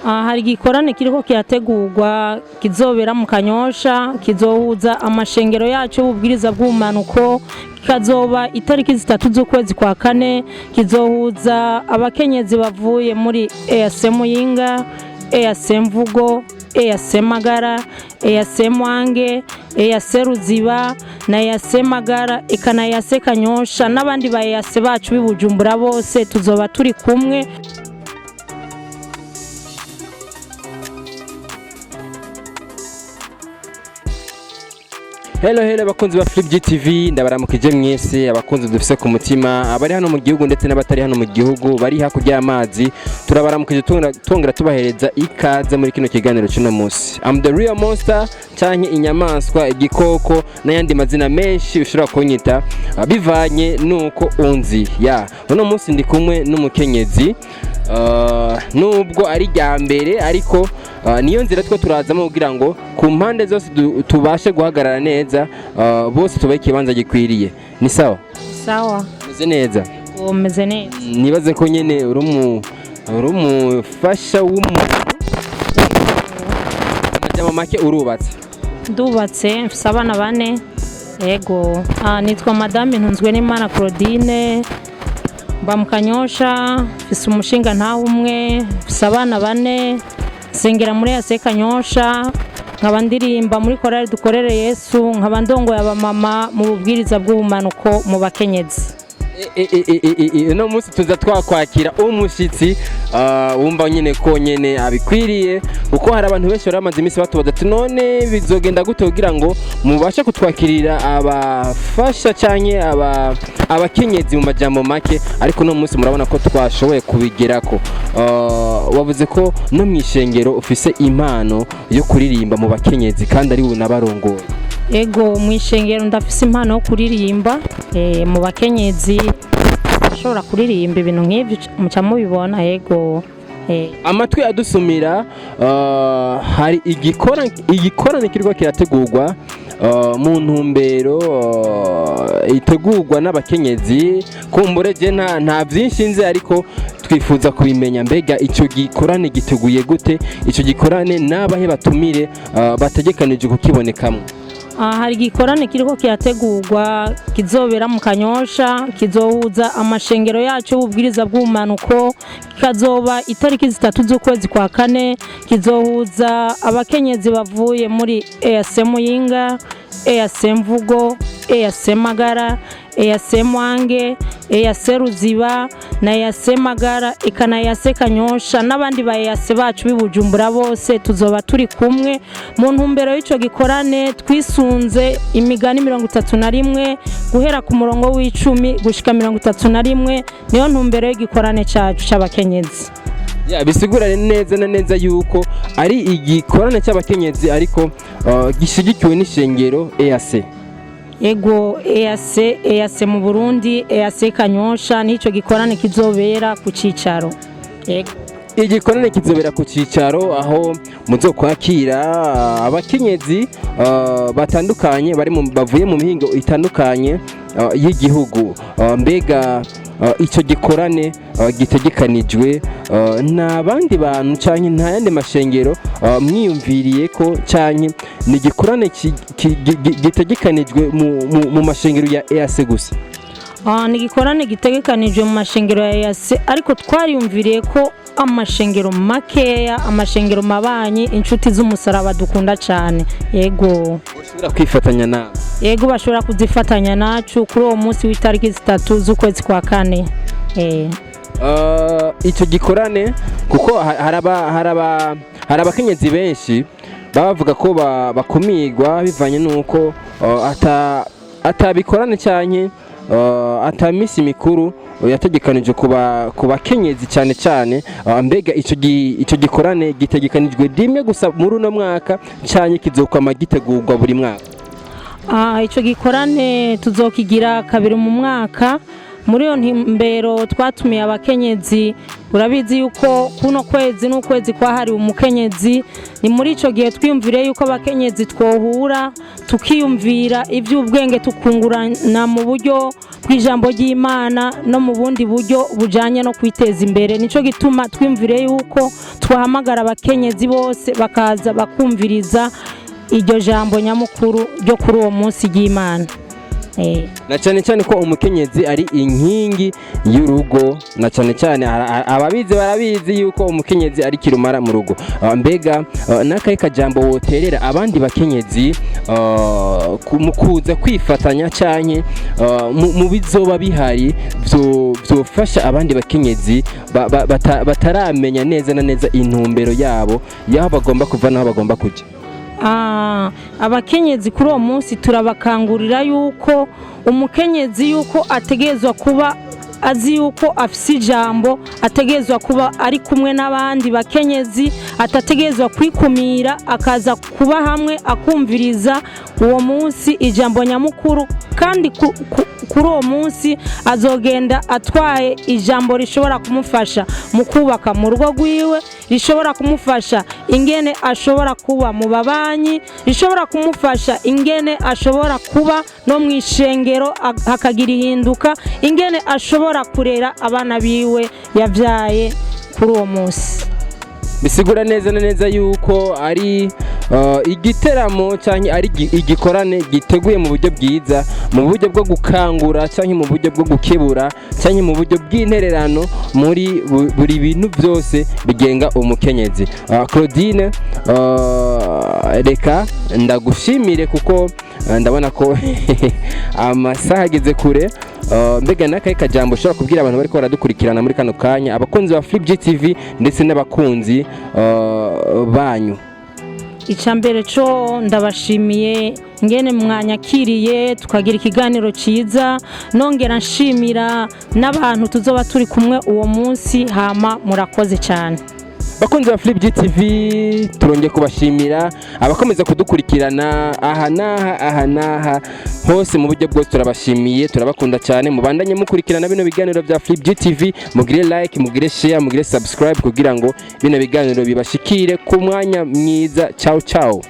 hari igikorane kiriko kirategurwa kizobera mu Kanyosha, kizohuza amashengero yacu y'ububwiriza bw'ubumanuko, kikazoba itariki 3 z'ukwezi kwa kane, kizohuza abakenyezi bavuye muri EAC Muyinga, EAC Mvugo, EAC Magara, EAC Mwange, EAC Ruziba na EAC Magara, eka na EAC Kanyosha n'abandi ba EAC bacu b'ibujumbura bose tuzoba turi kumwe. Hello bakunzi ba Flip GTV, ndabaramukije mwese abakunzi dufise ku mutima abari hano mu gihugu ndetse n'abatari hano mu gihugu bari hakurya y'amazi, turabaramukije tongera tubahereza ikaze muri kino kiganiro cy'uno munsi. I'm the real monster canke inyamaswa, igikoko n'ayandi mazina menshi ushobora kunyita bivanye nuko unzi. Uno munsi ndi kumwe n'umukenyezi nubwo ari rya mbere ariko niyo nzira twe turazamo kugira ngo ku mpande zose tubashe guhagarara neza, bose tubaye ikibanza gikwiriye. Ni sawa? Sawa. Meze neza? Meze neza. Nibaze ko nyene uri umufasha w'umuntu. Amajambo make urubatse? Ndubatse, mfise abana 4. Yego. Nitwa Madame Ntunzwenimana Claudine, mba mu Kanyosha, mfise umushinga ntawe umwe, mfise abana 4. Sengera muri EAC Kanyosha, nkaba ndirimba muri korali dukorere Yesu, nkaba ndongoye abamama mu bubwiriza bw'ubumanuko mu bakenyezi. No munsi tuza twakwakira umushitsi wumva nyene ko nyene abikwiriye, uko hari abantu benshi baramaze iminsi batubaza ati none bizogenda gute kugira ngo mubashe kutwakirira abafasha canke abakenyezi mu majambo make, ariko no munsi murabona ko twashoboye kubigerako. Wavuze ko no mwishengero ufise impano yo kuririmba mu bakenyezi kandi ari unabarongoye. Ego, mwishengero ndafise impano yo kuririmba mu bakenyezi, ashobora kuririmba ibintu nk'ivyo muca mubibona. Yego. Amatwi adusumira, hari igikorane kiriko kirategurwa mu ntumbero itegurwa n'abakenyezi. Kumbure je nta byinshi nzi ariko twifuza kubimenya, mbega ico gikorane giteguye gute? Ico gikorane nabahe batumire bategekanije kukibonekamo? Hari igikorane kiriko kirategurwa kizobera mu Kanyosha, kizohuza amashengero yacu y'ububwiriza bw'ubumanuko, kikazoba itariki 3 z'ukwezi kwa kane, kizohuza abakenyezi bavuye muri EAC Muyinga, EAC Mvugo, EAC Magara, EAC Mwange, EAC Ruziba na EAC Magara, eka na EAC Kanyosha n'abandi ba EAC bacu b'ibujumbura bose tuzoba turi kumwe. Mu ntumbero y'ico gikorane twisunze imigani 31 guhera ku murongo w'10 gushika 31, niyo ntumbero y'igikorane cacu c'abakenyezi. Bisigura neza na neza yuko ari igikorane cy'abakenyezi ariko gishigikiwe n'ishengero EAC. Ego, EAC mu Burundi, EAC Kanyosha nico gikorane kizobera ku cicaro. Ego. Igikorane kizobera ku cicaro aho muzokwakira abakenyezi batandukanye bavuye mu mihingo itandukanye y'igihugu. Mbega ico gikorane gitegekanijwe n'abandi bantu canke nta yandi mashengero mwiyumviriye ko canke ni gikorane gitegekanijwe mu mashengero ya EAC gusa? Ni gikorane gitegekanijwe mu mashengero ya EAC, ariko twariyumviriye ko amashengero makeya, amashengero mabanyi, inshuti z'umusaraba dukunda cyane. Yego. Ushobora kwifatanya nawe? Yego, bashobora kuzifatanya nacu kuri uwo munsi w'itariki 3 z'ukwezi kwa kane. Icyo gikorane kuko hari abakenyezi benshi bavuga ko bakumirwa bivanye nuko atabikorane cyane, atamisi mikuru yategekanije ku bakenyezi cyane cyane. Mbega icyo gikorane gitegekanijwe rimwe gusa muri uno mwaka cyane kizokwama gitegurwa buri mwaka? Icyo gikorane tuzokigira kabiri mu mwaka. Muri yo ntumbero twatumiye abakenyezi, urabizi yuko kuno kwezi n'ukwezi kwahariwe umukenyezi. Ni muri ico gihe twiyumvire yuko abakenyezi twohura tukiyumvira ivy'ubwenge tukungurana mu buryo kw'ijambo ry'Imana no mu bundi buryo bujanye no kwiteza imbere. Nico gituma twimvire yuko twahamagara abakenyezi bose bakaza bakumviriza iryo jambo nyamukuru ryo kuri uwo munsi ry'Imana. Na cyane cyane ko umukenyezi ari inkingi y'urugo, na cyane cyane ababizi barabizi yuko umukenyezi ari kirumara mu rugo. Mbega nakaye kajambo woterera abandi bakenyezi mu kuza kwifatanya cyane mu bizoba bihari byofasha abandi bakenyezi bataramenya neza na neza intumbero yabo yaho bagomba kuva naho bagomba kujya. Abakenyezi kuri uwo munsi turabakangurira yuko umukenyezi yuko ategezwa kuba azi yuko afise ijambo, ategezwa kuba ari kumwe n'abandi bakenyezi, atategezwa kwikumira, akaza kuba hamwe akumviriza uwo munsi ijambo nyamukuru, kandi kuri uwo munsi azogenda atwaye ijambo rishobora kumufasha mu kubaka mu rugo rwiwe, rishobora kumufasha ingene ashobora kuba mu babanyi, rishobora kumufasha ingene ashobora kuba no mu ishengero hakagira ihinduka, ingene ashobora kurera abana biwe yavyaye kuri uwo munsi. Bisigura neza na neza yuko ari igiteramo cyane ari igikorane giteguye mu buryo bwiza, mu buryo bwo gukangura cyane mu buryo bwo gukebura cyane mu buryo bw'intererano muri buri bintu byose bigenga umukenyezi. Claudine, reka ndagushimire kuko ndabona ko amasaha ageze kure. Mbega nakaye kajambo ushobora kubwira abantu bariko baradukurikirana muri kano kanya, abakunzi ba Flip GTV ndetse n'abakunzi banyu? Icambere cyo ndabashimiye ngene mwanyakiriye tukagira ikiganiro ciza, nongera nshimira n'abantu tuzoba turi kumwe uwo munsi. Hama murakoze cyane bakunzi ba Flip GTV, turongeye kubashimira abakomeza kudukurikirana aha naha hose mu buryo bwose. Turabashimiye, turabakunda cyane, mubandanye mukurikirana bino biganiro bya Flip GTV, mugire like, mugire share, mugire subscribe kugira ngo bino biganiro bibashikire ku mwanya mwiza. Ciao ciao.